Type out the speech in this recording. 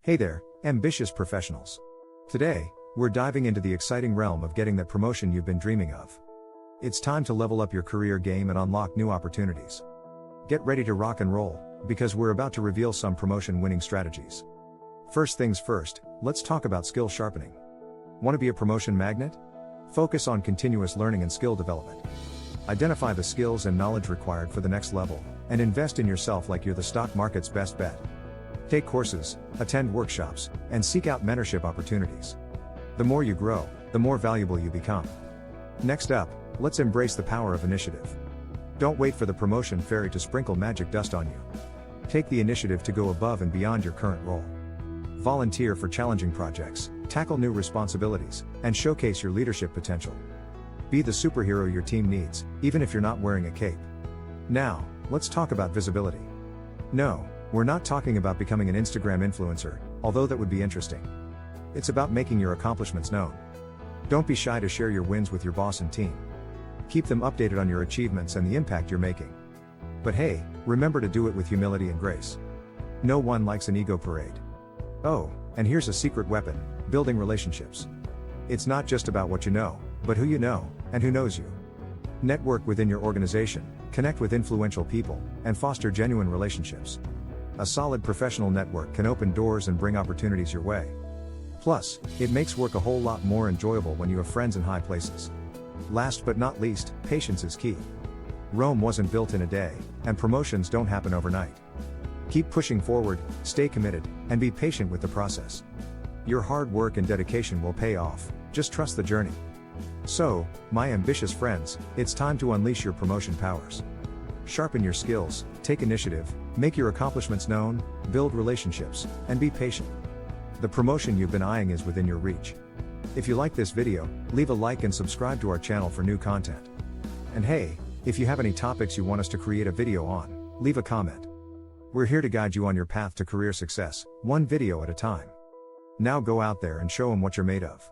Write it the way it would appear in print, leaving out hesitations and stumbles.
Hey there, ambitious professionals. Today, we're diving into the exciting realm of getting that promotion you've been dreaming of. It's time to level up your career game and unlock new opportunities. Get ready to rock and roll, because we're about to reveal some promotion winning strategies. First things first, let's talk about skill sharpening. Want to be a promotion magnet? Focus on continuous learning and skill development. Identify the skills and knowledge required for the next level, and invest in yourself like you're the stock market's best bet. Take courses, attend workshops, and seek out mentorship opportunities. The more you grow, the more valuable you become. Next up, let's embrace the power of initiative. Don't wait for the promotion fairy to sprinkle magic dust on you. Take the initiative to go above and beyond your current role. Volunteer for challenging projects, tackle new responsibilities, and showcase your leadership potential. Be the superhero your team needs, even if you're not wearing a cape. Now, let's talk about visibility. No, we're not talking about becoming an Instagram influencer, although that would be interesting. It's about making your accomplishments known. Don't be shy to share your wins with your boss and team. Keep them updated on your achievements and the impact you're making. But hey, remember to do it with humility and grace. No one likes an ego parade. Oh, and here's a secret weapon: building relationships. It's not just about what you know, but who you know, and who knows you. Network within your organization, connect with influential people, and foster genuine relationships. A solid professional network can open doors and bring opportunities your way. Plus, it makes work a whole lot more enjoyable when you have friends in high places. Last but not least, patience is key. Rome wasn't built in a day, and promotions don't happen overnight. Keep pushing forward, stay committed, and be patient with the process. Your hard work and dedication will pay off, just trust the journey. So, my ambitious friends, it's time to unleash your promotion powers. Sharpen your skills, take initiative, make your accomplishments known, build relationships, and be patient. The promotion you've been eyeing is within your reach. If you like this video, leave a like and subscribe to our channel for new content. And hey, if you have any topics you want us to create a video on, leave a comment. We're here to guide you on your path to career success, one video at a time. Now go out there and show them what you're made of.